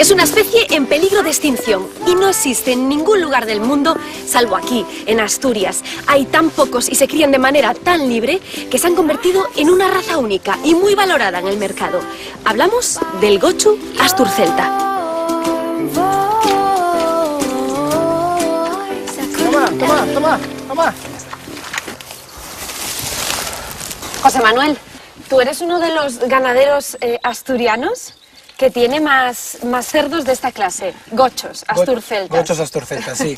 Es una especie en peligro de extinción y no existe en ningún lugar del mundo, salvo aquí, en Asturias. Hay tan pocos y se crían de manera tan libre que se han convertido en una raza única y muy valorada en el mercado. Hablamos del gochu asturcelta. Toma. José Manuel, ¿tú eres uno de los ganaderos asturianos que tiene más cerdos de esta clase? Gochos, asturceltas. Gochos asturceltas, sí.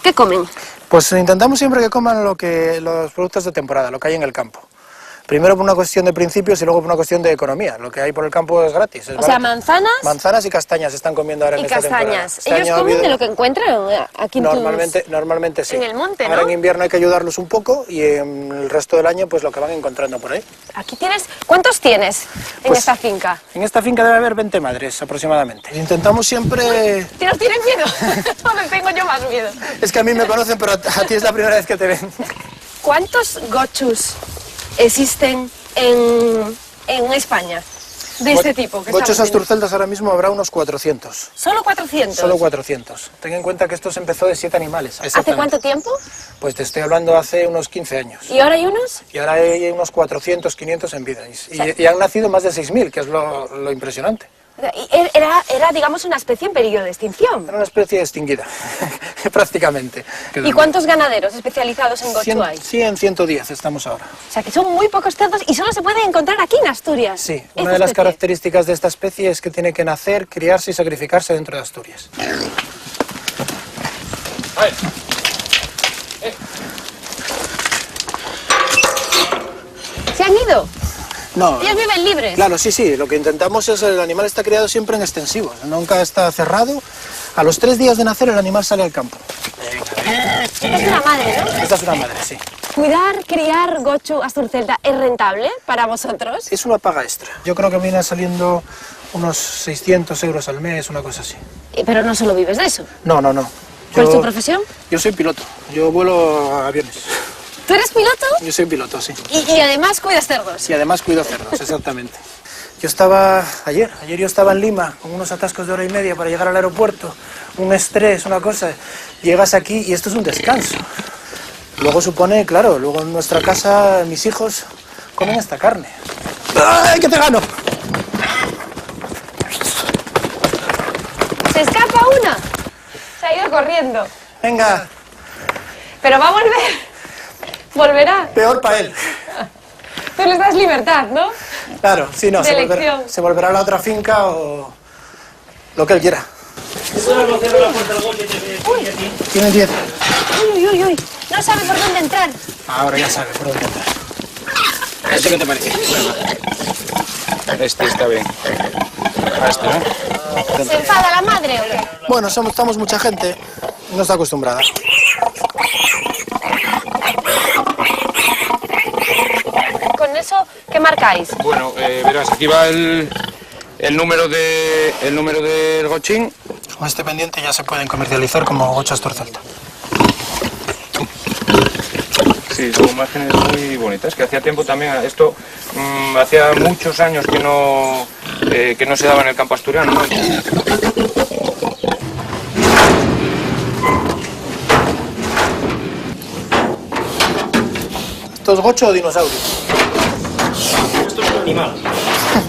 ¿Qué comen? Pues intentamos siempre que coman los productos de temporada, lo que hay en el campo. Primero por una cuestión de principios y luego por una cuestión de economía. Lo que hay por el campo es gratis. O sea, manzanas... Manzanas y castañas están comiendo ahora en esta temporada. Y castañas. ¿Ellos comen de lo que encuentran aquí en Normalmente sí. En el monte, ¿no? Ahora en invierno hay que ayudarlos un poco y en el resto del año pues lo que van encontrando por ahí. Aquí tienes... ¿Cuántos tienes en esta finca? En esta finca debe haber 20 madres aproximadamente. Intentamos siempre... ¿Tienes miedo? No, me tengo yo más miedo. Es que a mí me conocen, pero a ti es la primera vez que te ven. ¿Cuántos gochus existen en España de este tipo? Gochos asturceltas ahora mismo habrá unos 400. ¿Solo 400? Solo 400. Ten en cuenta que esto se empezó de 7 animales. ¿Hace cuánto tiempo? Pues te estoy hablando hace unos 15 años. ¿Y ahora hay unos? Y ahora hay unos 400, 500 en vida. Y han nacido más de 6.000, que es lo impresionante. Era, digamos, una especie en peligro de extinción. Era una especie extinguida, prácticamente. ¿Y cuántos ganaderos especializados en gochu hay? 100, 110 estamos ahora. O sea, que son muy pocos cerdos y solo se pueden encontrar aquí en Asturias. Sí, una de las características de esta especie es que tiene que nacer, criarse y sacrificarse dentro de Asturias. ¿Se han ido? No. ¿Ellos viven libres? Claro, sí. Lo que intentamos es el animal está criado siempre en extensivos. Nunca está cerrado. A los 3 días de nacer el animal sale al campo. Esta es una madre, ¿no? Esta es una madre, sí. Criar gochu asturcelta, ¿es rentable para vosotros? Es una paga extra. Yo creo que viene saliendo unos 600 euros al mes, una cosa así. Pero no solo vives de eso. No. ¿Cuál es tu profesión? Yo soy piloto. Yo vuelo aviones. ¿Tú eres piloto? Yo soy piloto, sí. Y además cuidas cerdos. Y además cuido cerdos, exactamente. Yo estaba ayer yo estaba en Lima con unos atascos de 1 hora y media para llegar al aeropuerto, un estrés, una cosa. Llegas aquí y esto es un descanso. Luego supone, claro, luego en nuestra casa mis hijos comen esta carne. ¡Ay, que te gano! ¡Se escapa una! Se ha ido corriendo. Venga. Pero va a volver. Volverá. Peor para él. Tú les das libertad, ¿no? Claro, sí, no, se volverá a la otra finca o lo que él quiera. Tiene 10. Uy. No sabe por dónde entrar. Ahora ya sabe por dónde entrar. ¿Este qué te parece? Este está bien. Este, ¿no? ¿Se enfada la madre o qué? Bueno, estamos mucha gente, no está acostumbrada. ¿Con eso qué marcáis? Bueno, verás, aquí va el número del gochín. Con este pendiente ya se pueden comercializar como gochu asturcelta. Sí, son imágenes muy bonitas, que hacía tiempo también, esto hacía muchos años que no se daba en el campo asturiano, ¿no? ¿Esto es gochu o dinosaurio? Esto es un animal.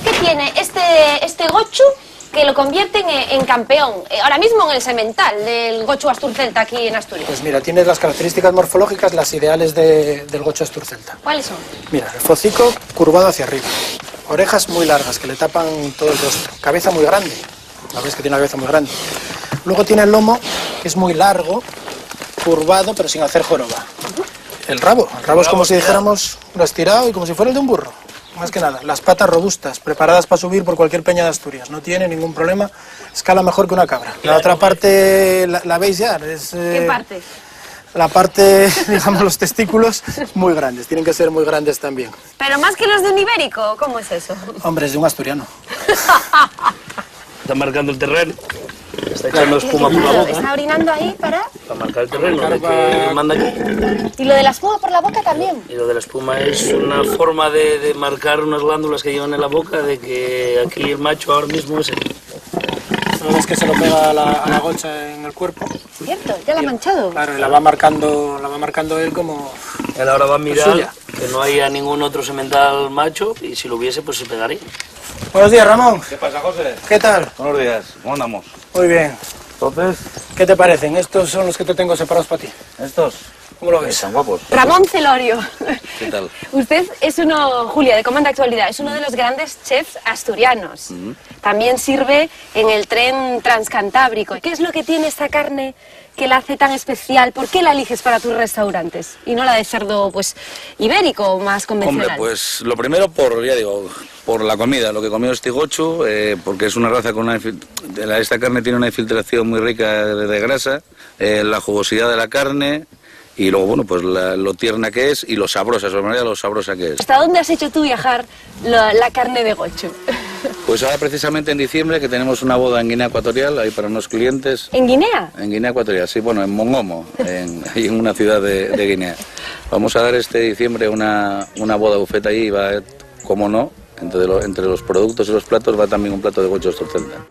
¿Qué tiene este gochu que lo convierten en campeón, ahora mismo en el semental del gochu asturcelta aquí en Asturias? Pues mira, tienes las características morfológicas, las ideales del gochu asturcelta. ¿Cuáles son? Mira, el hocico curvado hacia arriba, orejas muy largas que le tapan todo el rostro, cabeza muy grande, la ves que tiene la cabeza muy grande. Luego tiene el lomo, que es muy largo, curvado, pero sin hacer joroba. El rabo es como si dijéramos lo estirado y como si fuera el de un burro. Más que nada, las patas robustas, preparadas para subir por cualquier peña de Asturias. No tiene ningún problema, escala mejor que una cabra. La otra parte, la veis ya. ¿Qué parte? La parte, digamos, los testículos, muy grandes. Tienen que ser muy grandes también. ¿Pero más que los de un ibérico? ¿Cómo es eso? Hombre, es de un asturiano. Está marcando el terreno. Está echando espuma por la boca. ¿Está orinando ahí para...? Para marcar el terreno, de que manda aquí. ¿Y lo de la espuma por la boca también? Y lo de la espuma es una forma de marcar unas glándulas que llevan en la boca, de que aquí el macho ahora mismo es el... Solo ves que se lo pega a la gocha en el cuerpo. Cierto, ya la ha manchado. Claro, y la va marcando él como... Él ahora va a mirar suya. que no haya ningún otro semental macho y si lo hubiese, pues se pegaría. Buenos días, Ramón. ¿Qué pasa, José? ¿Qué tal? Buenos días, ¿cómo andamos? Muy bien. Entonces, ¿Qué te parecen? Estos son los que te tengo separados para ti. ¿estos? ¿Cómo lo ves? Están guapos. Ramón Celorio. ¿Qué tal? Usted es uno, Julia, de Comanda Actualidad, es uno de los grandes chefs asturianos. También sirve en el tren transcantábrico. ¿Qué es lo que tiene esta carne que la hace tan especial? ¿Por qué la eliges para tus restaurantes? Y no la de cerdo, pues, ibérico, más convencional. Hombre, pues lo primero por la comida, lo que comió este gochu, porque es una raza con esta carne tiene una infiltración muy rica de grasa, la jugosidad de la carne y luego, bueno, pues lo tierna que es y lo sabrosa, sobre manera lo sabrosa que es. ¿Hasta dónde has hecho tú viajar la carne de gochu? Pues ahora precisamente en diciembre que tenemos una boda en Guinea Ecuatorial, ahí para unos clientes. ¿En Guinea? En Guinea Ecuatorial, sí, bueno, en Mongomo, ahí en una ciudad de Guinea. Vamos a dar este diciembre una boda bufeta allí y va, como no, entre los productos y los platos va también un plato de gochu 830.